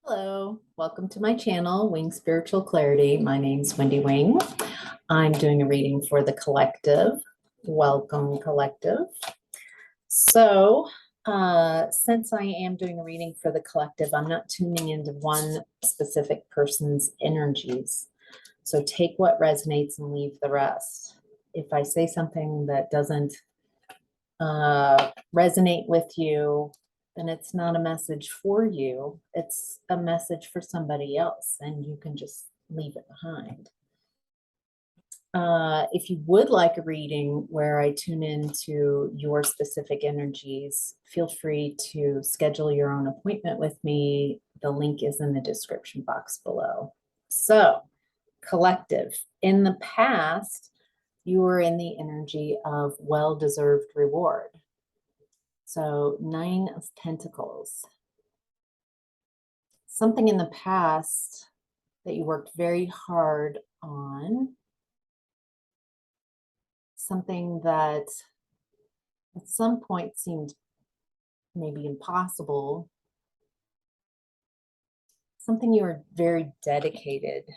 Hello, welcome to my channel, Wing Spiritual Clarity. My name's Wendy Wing. I'm doing a reading for the collective. Welcome, collective. So, since I am doing a reading for the collective, I'm not tuning into one specific person's energies. So take what resonates and leave the rest. If I say something that doesn't resonate with you, then it's not a message for you. It's a message for somebody else, and you can just leave it behind. If you would like a reading where I tune into your specific energies, feel free to schedule your own appointment with me. The link is in the description box below. So, collective, in the past, you were in the energy of well-deserved reward. So 9 of Pentacles. Something in the past that you worked very hard on. Something that at some point seemed maybe impossible. Something you were very dedicated.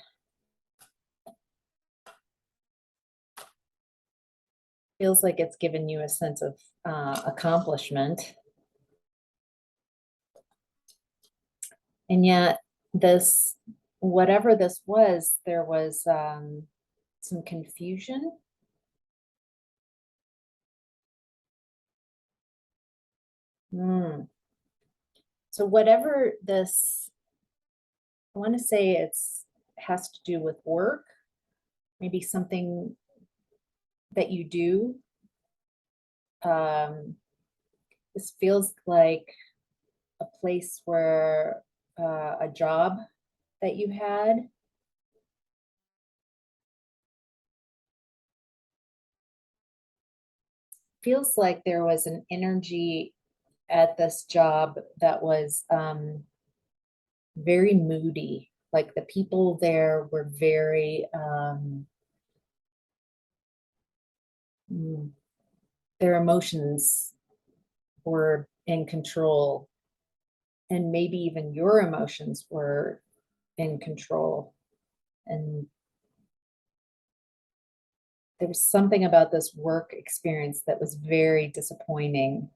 Feels like it's given you a sense of accomplishment. And yet this, whatever this was, there was some confusion. So whatever this, I want to say has to do with work, maybe something that you do. This feels like a place where a job that you had. Feels like there was an energy at this job that was very moody. Like the people there were very, their emotions were in control. And maybe even your emotions were in control. And there was something about this work experience that was very disappointing.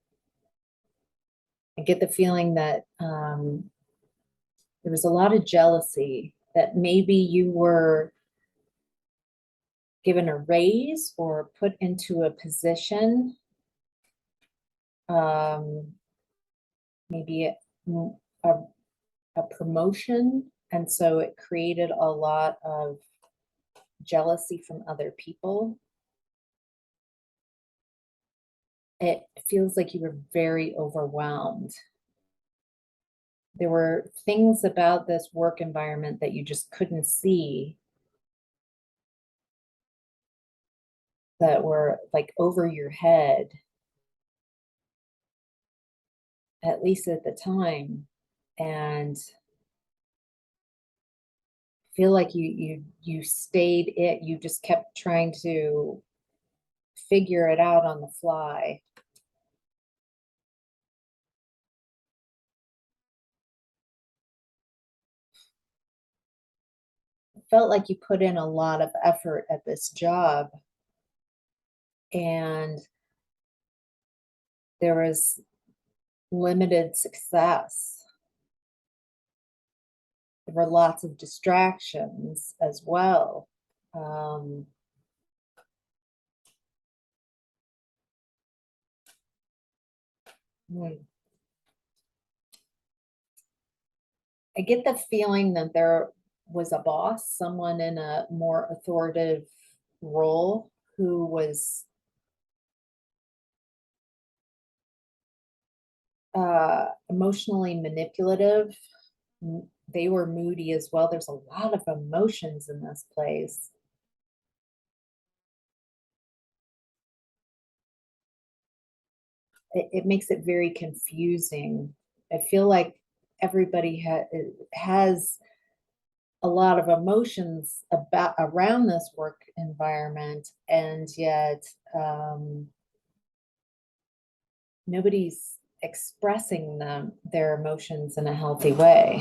I get the feeling that there was a lot of jealousy, that maybe you were given a raise or put into a position, maybe a promotion. And so it created a lot of jealousy from other people. It feels like you were very overwhelmed. There were things about this work environment that you just couldn't see, that were like over your head, at least at the time. And feel like you stayed it, you just kept trying to figure it out on the fly. It felt like you put in a lot of effort at this job, and there was limited success. There were lots of distractions as well. I get the feeling that there was a boss, someone in a more authoritative role who was emotionally manipulative. They were moody as well. There's a lot of emotions in this place. It makes it very confusing. I feel like everybody has a lot of emotions around this work environment, and yet nobody's expressing their emotions in a healthy way.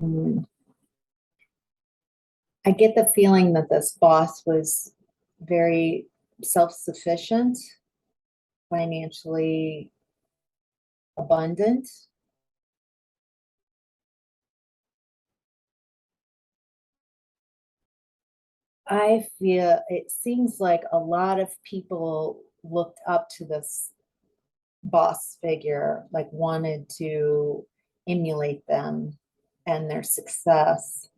Mm. I get the feeling that this boss was very self-sufficient, financially abundant. I feel it seems like a lot of people looked up to this boss figure, like wanted to emulate them and their success.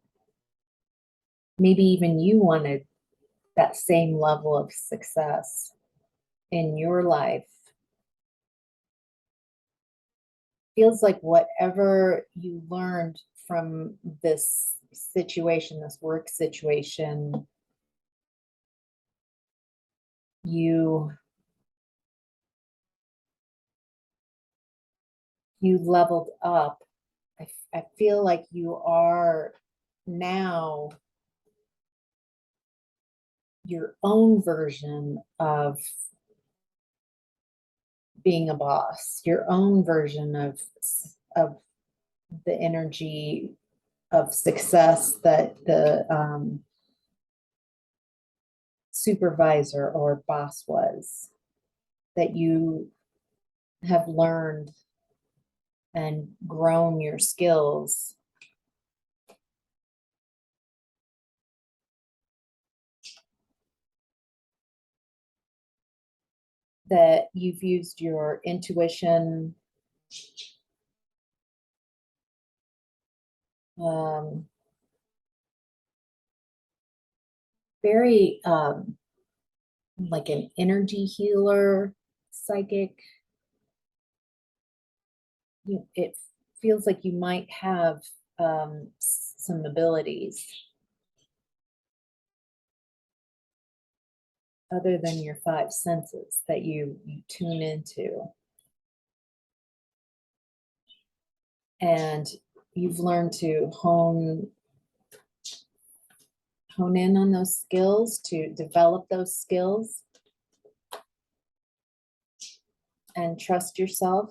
Maybe even you wanted that same level of success in your life. Feels like whatever you learned from this situation, this work situation, you you leveled up. I feel like you are now your own version of being a boss, your own version of the energy of success that the supervisor or boss was, that you have learned and grown your skills, that you've used your intuition, um, very like an energy healer, psychic. It feels like you might have some abilities other than your five senses that you tune into. And you've learned to hone in on those skills, to develop those skills and trust yourself.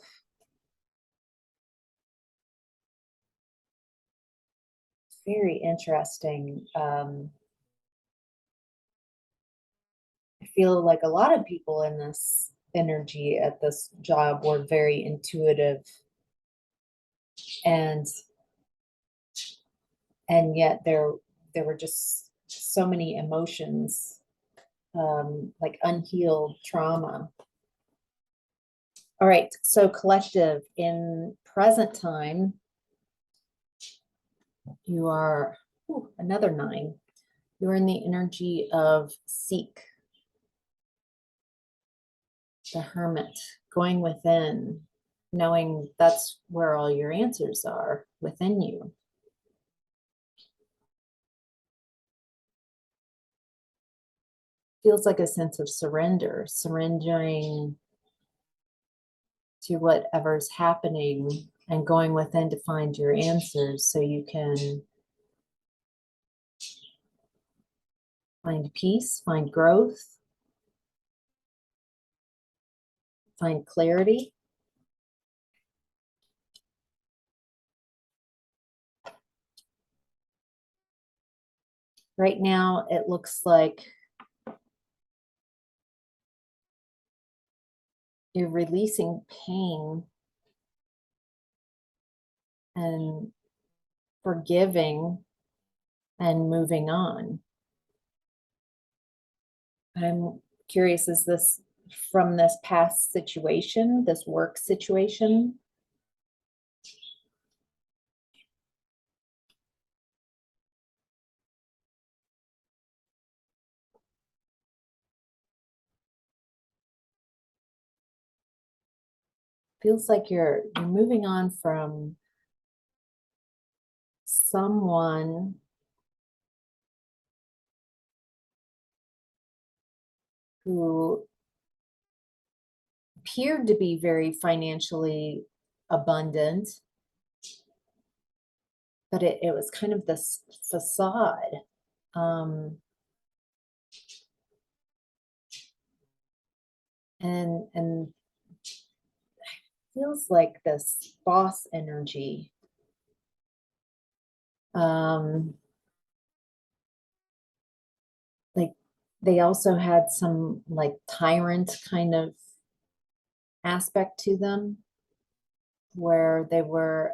Very interesting. I feel like a lot of people in this energy at this job were very intuitive, and yet there were just so many emotions, like unhealed trauma. All right, so collective, in present time, you are another 9. You're in the energy of seek, the hermit, going within, knowing that's where all your answers are, within you. Feels like a sense of surrender, surrendering to whatever's happening and going within to find your answers so you can find peace, find growth, find clarity. Right now, it looks like you're releasing pain and forgiving and moving on. I'm curious, is this from this past situation, this work situation? Feels like you're moving on from someone who appeared to be very financially abundant, but it was kind of this facade. And feels like this boss energy Like they also had some like tyrant kind of aspect to them where they were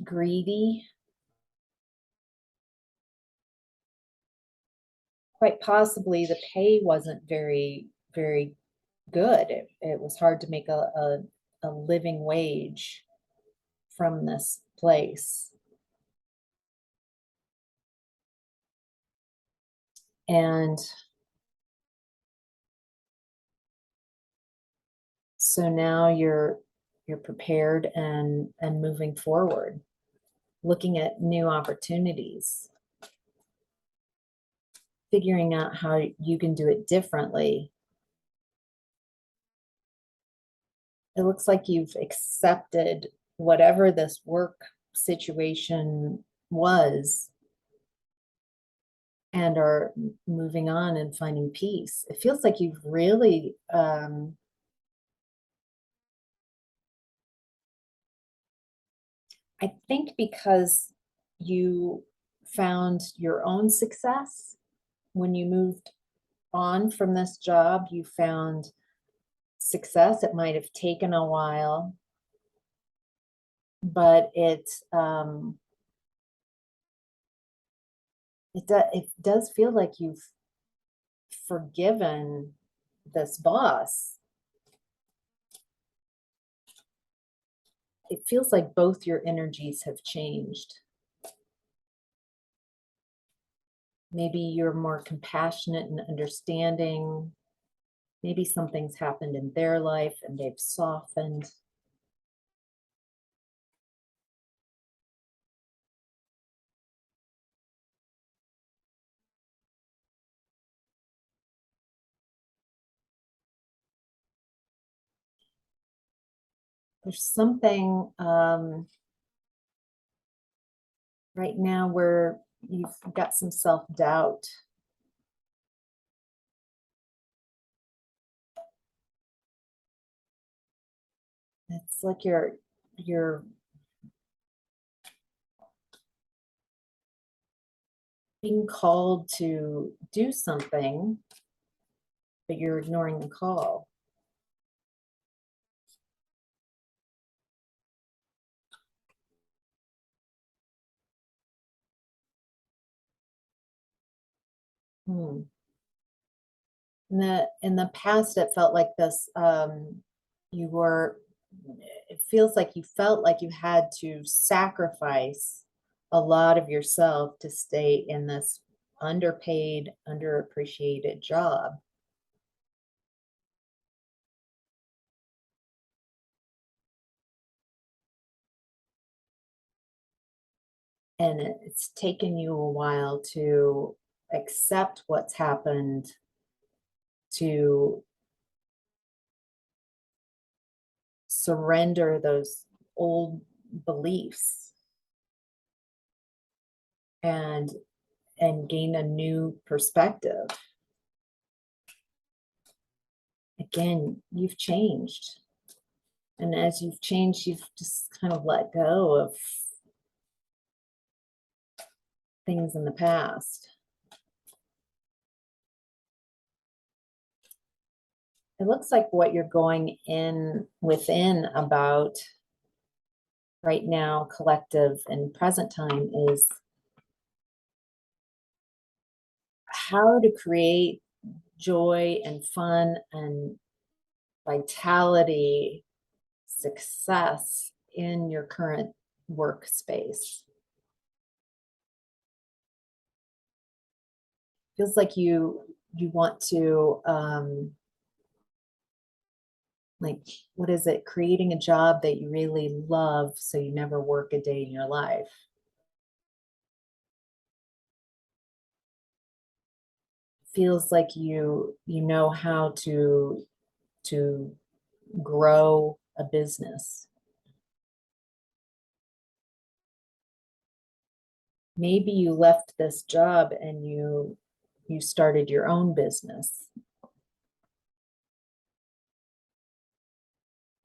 greedy. Quite possibly the pay wasn't very good. It was hard to make a living wage from this place. And so now you're prepared and moving forward, looking at new opportunities, figuring out how you can do it differently. It looks like you've accepted whatever this work situation was and are moving on and finding peace. It feels like you've really I think because you found your own success when you moved on from this job, you found success. It might have taken a while, but it does feel like you've forgiven this boss. It feels like both your energies have changed. Maybe you're more compassionate and understanding. Maybe something's happened in their life and they've softened. There's something right now where you've got some self-doubt. It's like you're being called to do something, but you're ignoring the call. Hmm. In the past, it felt like this. You were. It feels like you felt like you had to sacrifice a lot of yourself to stay in this underpaid, underappreciated job. And it's taken you a while to accept what's happened, to surrender those old beliefs and gain a new perspective. Again, you've changed. And as you've changed, you've just kind of let go of things in the past. It looks like what you're going in within about right now, collective and present time, is how to create joy and fun and vitality, success in your current workspace. Feels like you want to like, what is it, creating a job that you really love so you never work a day in your life. Feels like you know how to grow a business. Maybe you left this job and you started your own business.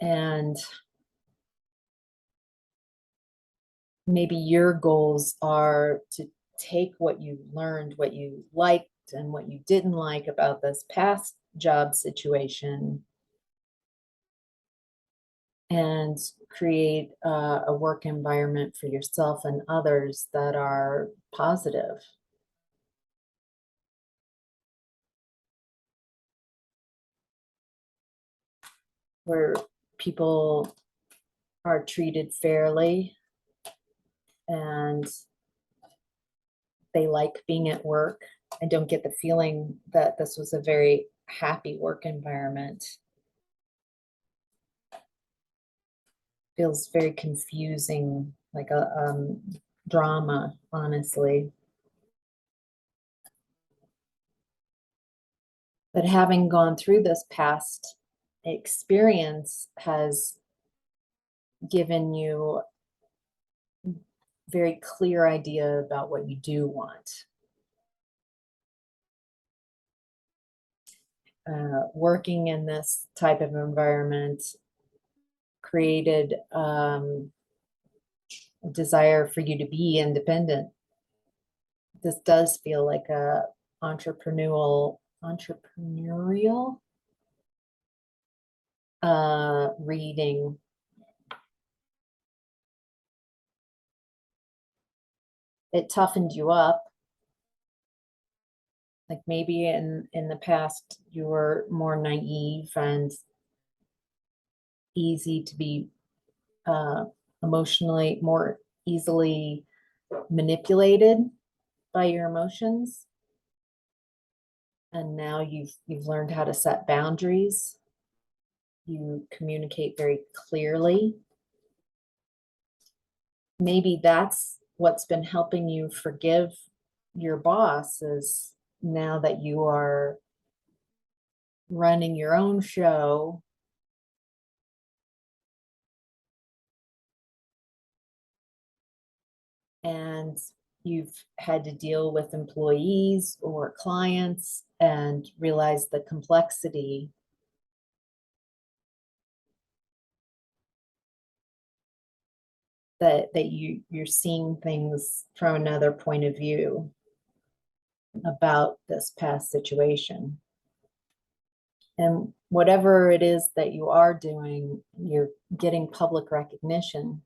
And maybe your goals are to take what you learned, what you liked and what you didn't like about this past job situation, and create a work environment for yourself and others that are positive, where people are treated fairly and they like being at work. I don't get the feeling that this was a very happy work environment. Feels very confusing, like a drama, honestly. But having gone through this past experience has given you very clear idea about what you do want. Working in this type of environment created a desire for you to be independent. This does feel like a entrepreneurial reading. It toughened you up. Like maybe in the past you were more naive and easy to be emotionally more easily manipulated by your emotions, and now you've learned how to set boundaries. You communicate very clearly. Maybe that's what's been helping you forgive your boss, is now that you are running your own show, and you've had to deal with employees or clients and realize the complexity, that you're seeing things from another point of view about this past situation. And whatever it is that you are doing, you're getting public recognition.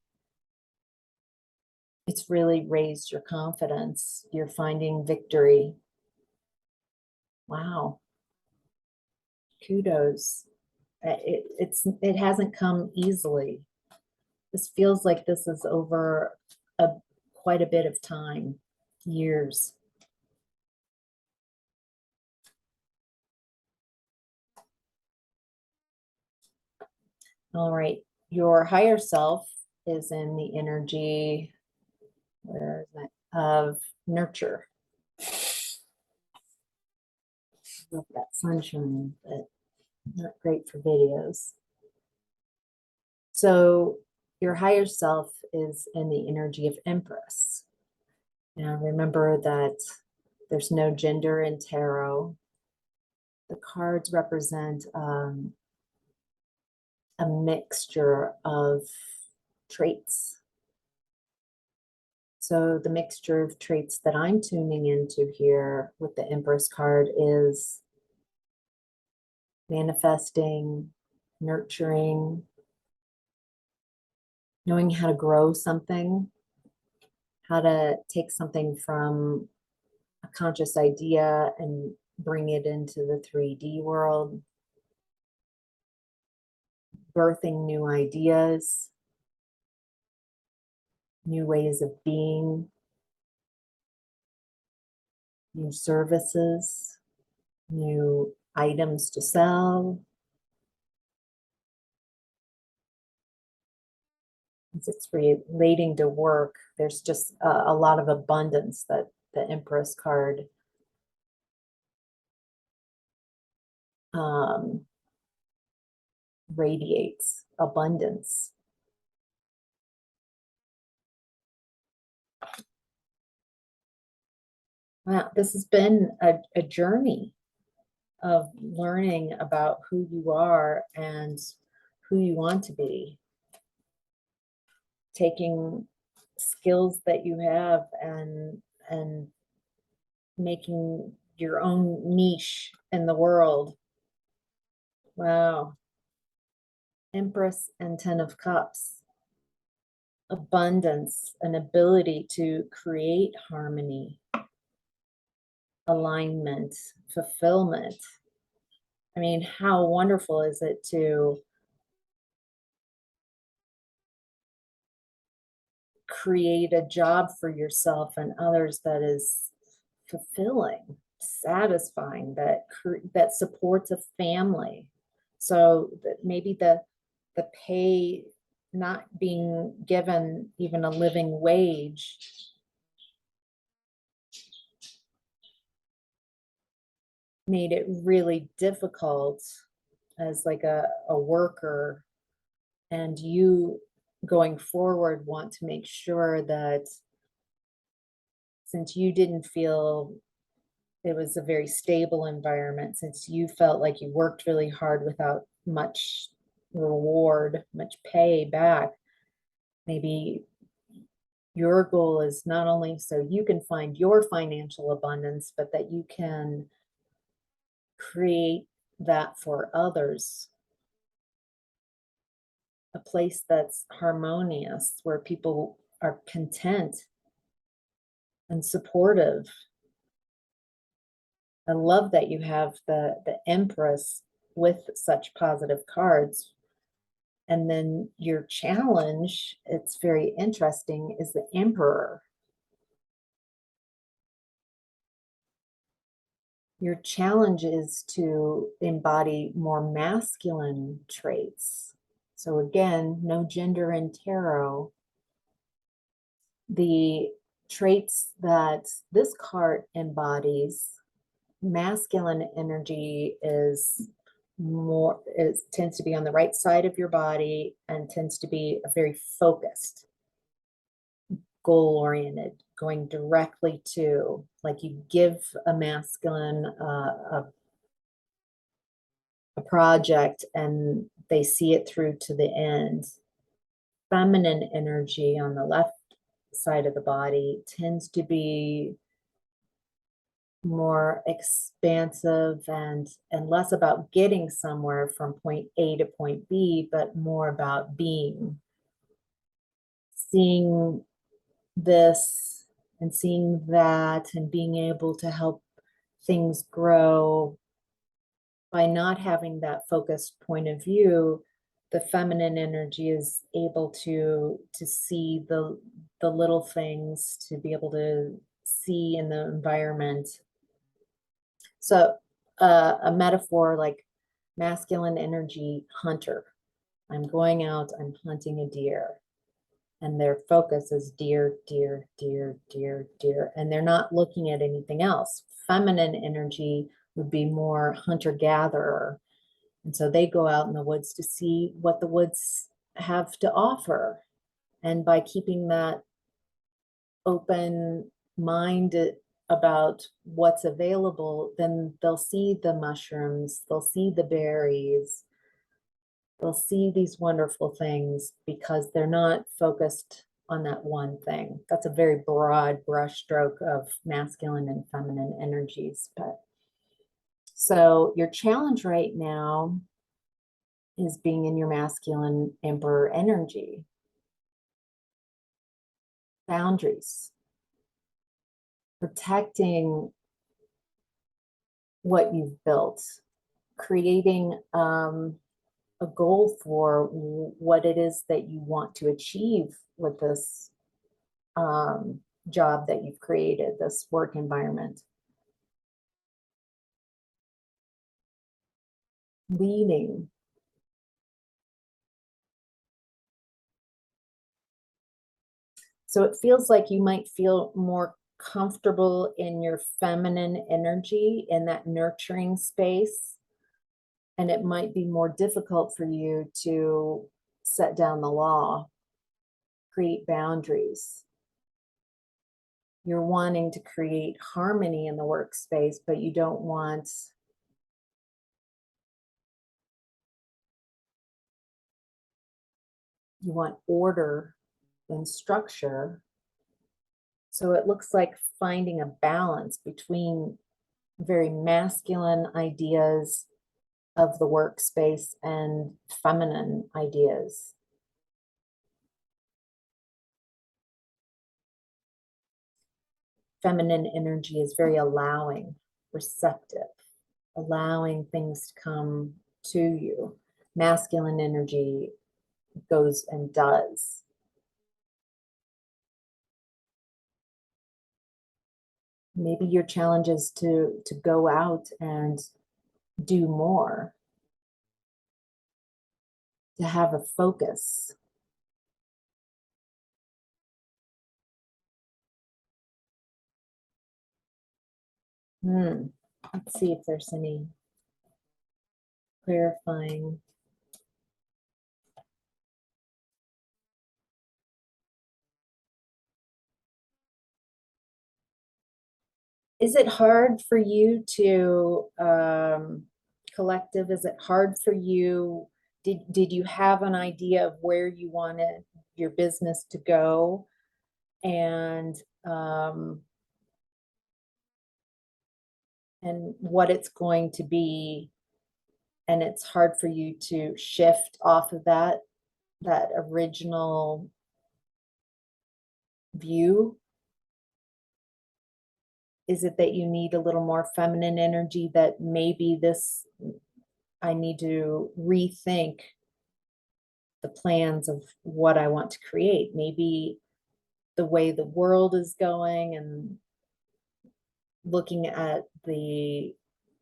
It's really raised your confidence. You're finding victory. Wow. Kudos. It hasn't come easily. This feels like this is over quite a bit of time, years. All right. Your higher self is in the energy, where is that, of nurture. Love that sunshine, but not great for videos. So your higher self is in the energy of Empress. Now remember that there's no gender in tarot. The cards represent a mixture of traits. So the mixture of traits that I'm tuning into here with the Empress card is manifesting, nurturing, knowing how to grow something, how to take something from a conscious idea and bring it into the 3D world, birthing new ideas, new ways of being, new services, new items to sell. As it's relating to work, there's just a lot of abundance that the Empress card radiates. Abundance. Wow, this has been a journey of learning about who you are and who you want to be. Taking skills that you have and making your own niche in the world. Wow. Empress and Ten of Cups. Abundance, an ability to create harmony, alignment, fulfillment. I mean, how wonderful is it to create a job for yourself and others that is fulfilling, satisfying, that supports a family. So that maybe the pay not being given even a living wage made it really difficult as like a worker, and you going forward want to make sure that since you didn't feel it was a very stable environment, since you felt like you worked really hard without much reward, much pay back, maybe your goal is not only so you can find your financial abundance, but that you can create that for others. A place that's harmonious, where people are content and supportive. I love that you have the Empress with such positive cards. And then your challenge, it's very interesting, is the Emperor. Your challenge is to embody more masculine traits. So again, no gender in tarot. The traits that this card embodies, masculine energy is more, it tends to be on the right side of your body and tends to be a very focused, goal oriented, going directly to, like you give a masculine a project and they see it through to the end. Feminine energy on the left side of the body tends to be more expansive and less about getting somewhere from point A to point B, but more about being, seeing this and seeing that and being able to help things grow. By not having that focused point of view, the feminine energy is able to see the little things, to be able to see in the environment. So a metaphor like masculine energy hunter. I'm going out, I'm hunting a deer. And their focus is deer, deer, deer, deer, deer. And they're not looking at anything else. Feminine energy would be more hunter-gatherer. And so they go out in the woods to see what the woods have to offer. And by keeping that open mind about what's available, then they'll see the mushrooms, they'll see the berries, they'll see these wonderful things because they're not focused on that one thing. That's a very broad brushstroke of masculine and feminine energies. But so your challenge right now is being in your masculine Emperor energy. Boundaries. Protecting what you've built. Creating a goal for what it is that you want to achieve with this job that you've created, this work environment. Leading. So it feels like you might feel more comfortable in your feminine energy, in that nurturing space. And it might be more difficult for you to set down the law, create boundaries. You're wanting to create harmony in the workspace, but you don't want you want order and structure, So it looks like finding a balance between very masculine ideas of the workspace and feminine ideas. Feminine energy is very allowing, receptive, allowing things to come to you. Masculine energy goes and does. Maybe your challenge is to go out and do more, to have a focus. Let's see if there's any clarifying. Is it hard for you to, collective, is it hard for you? Did you have an idea of where you wanted your business to go? And what it's going to be, and it's hard for you to shift off of that original view? Is it that you need a little more feminine energy, that maybe I need to rethink the plans of what I want to create? Maybe the way the world is going, and looking at the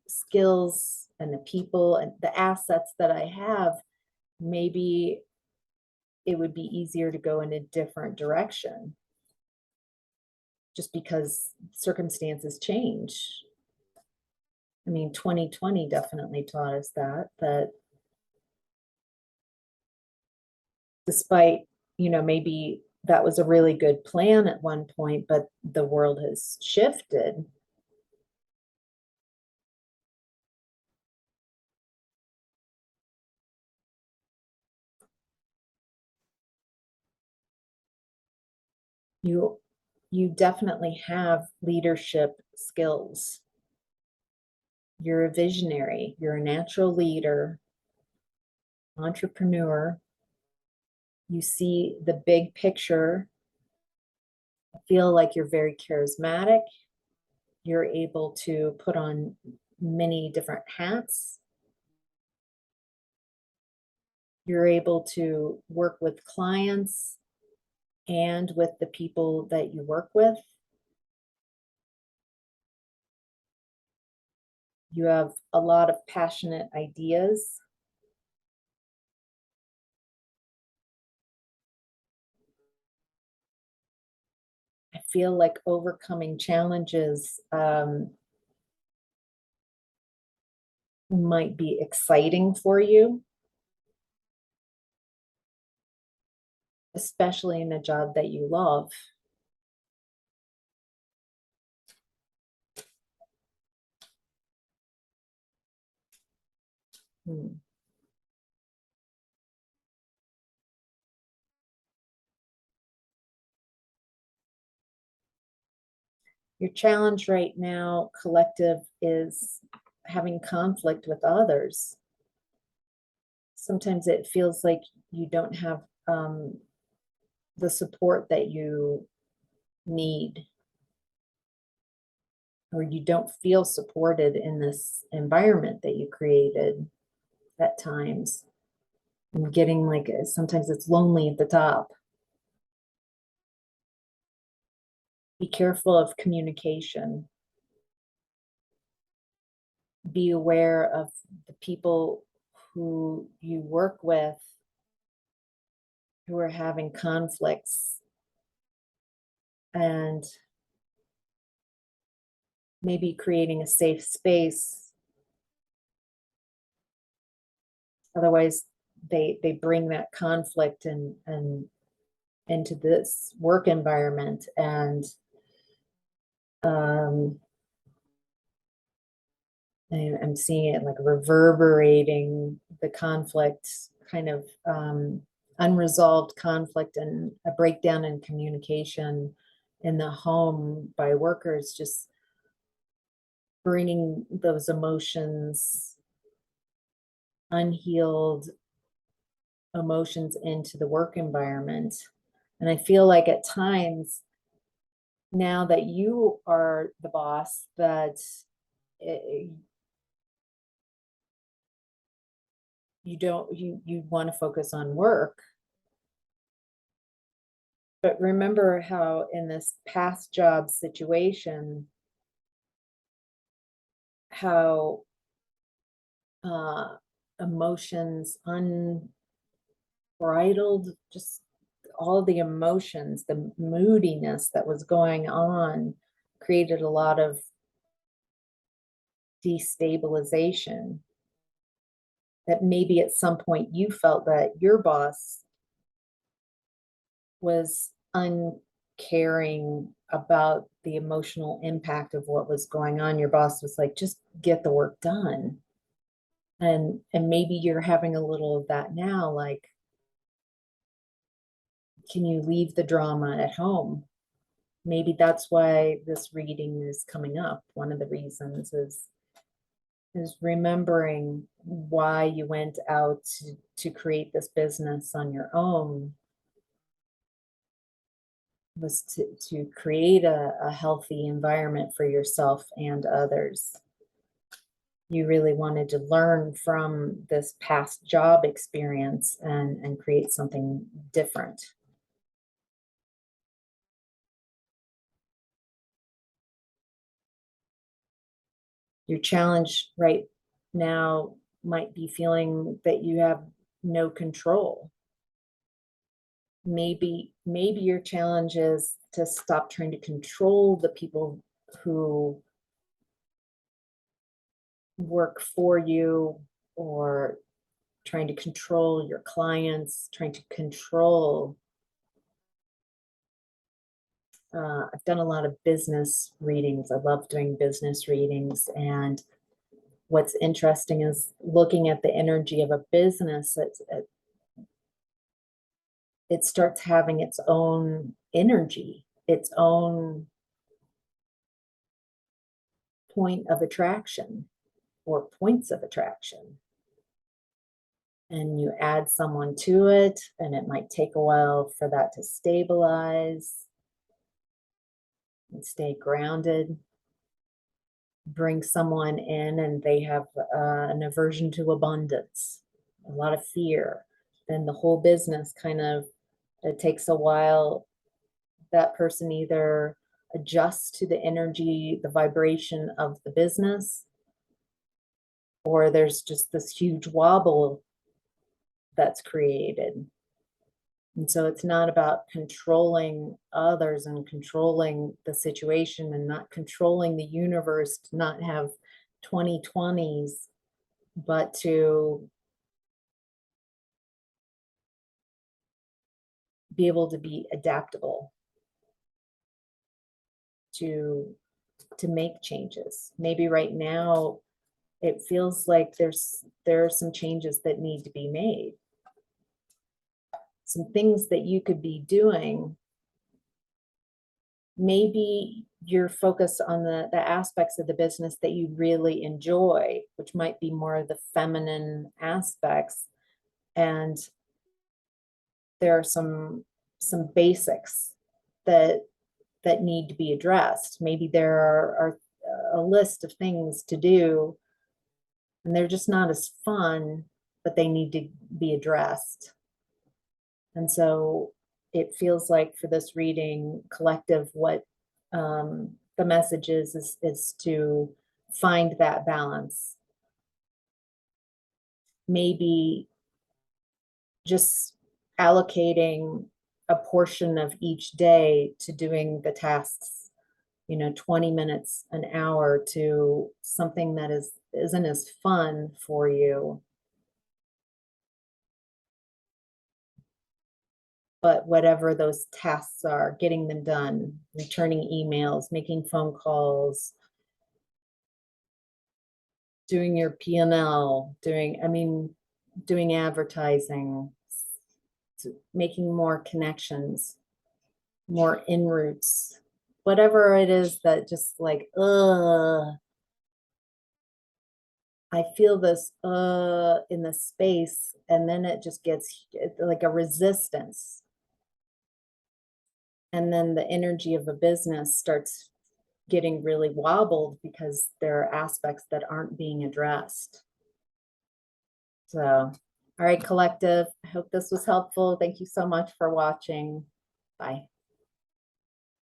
skills and the people and the assets that I have, maybe it would be easier to go in a different direction, just because circumstances change. I mean, 2020 definitely taught us that despite, maybe that was a really good plan at one point, but the world has shifted. You definitely have leadership skills. You're a visionary, you're a natural leader, entrepreneur. You see the big picture. I feel like you're very charismatic. You're able to put on many different hats. You're able to work with clients and with the people that you work with. You have a lot of passionate ideas. I feel like overcoming challenges might be exciting for you, especially in a job that you love. Hmm. Your challenge right now, collective, is having conflict with others. Sometimes it feels like you don't have the support that you need, or you don't feel supported in this environment that you created at times. And getting like, sometimes it's lonely at the top. Be careful of communication. Be aware of the people who you work with who are having conflicts, and maybe creating a safe space. Otherwise, they bring that conflict and into this work environment, and I'm seeing it like reverberating, the conflict, kind of unresolved conflict, and a breakdown in communication in the home by workers, just bringing those emotions, unhealed emotions into the work environment. And I feel like at times, now that you are the boss, that you want to focus on work. But remember how in this past job situation, how uh, emotions, unbridled, just all the emotions, the moodiness that was going on created a lot of destabilization. That maybe at some point you felt that your boss was uncaring about the emotional impact of what was going on. Your boss was like, just get the work done. And maybe you're having a little of that now, like, can you leave the drama at home? Maybe that's why this reading is coming up. One of the reasons is remembering why you went out to create this business on your own, was to create a healthy environment for yourself and others. You really wanted to learn from this past job experience and create something different. Your challenge right now might be feeling that you have no control. Maybe your challenge is to stop trying to control the people who work for you, or trying to control your clients, trying to control. I've done a lot of business readings. I love doing business readings. And what's interesting is looking at the energy of a business, it starts having its own energy, its own point of attraction or points of attraction. And you add someone to it, and it might take a while for that to stabilize and stay grounded. Bring someone in and they have an aversion to abundance, a lot of fear, then the whole business kind of, it takes a while. That person either adjusts to the energy, the vibration of the business, or there's just this huge wobble that's created. And so it's not about controlling others and controlling the situation and not controlling the universe to not have 2020s, but to be able to be adaptable, to make changes. Maybe right now it feels like there are some changes that need to be made. Some things that you could be doing. Maybe you're focused on the aspects of the business that you really enjoy, which might be more of the feminine aspects. And there are some basics that need to be addressed. Maybe there are a list of things to do, and they're just not as fun, but they need to be addressed. And so it feels like for this reading collective, what the message is to find that balance. Maybe just allocating a portion of each day to doing the tasks, 20 minutes, an hour, to something that isn't as fun for you. But whatever those tasks are, getting them done, returning emails, making phone calls, doing your P&L, doing advertising, making more connections, more in-routes, whatever it is that just like, I feel this in the space, and then it just gets like a resistance. And then the energy of a business starts getting really wobbled because there are aspects that aren't being addressed. So, all right, collective, I hope this was helpful. Thank you so much for watching. Bye.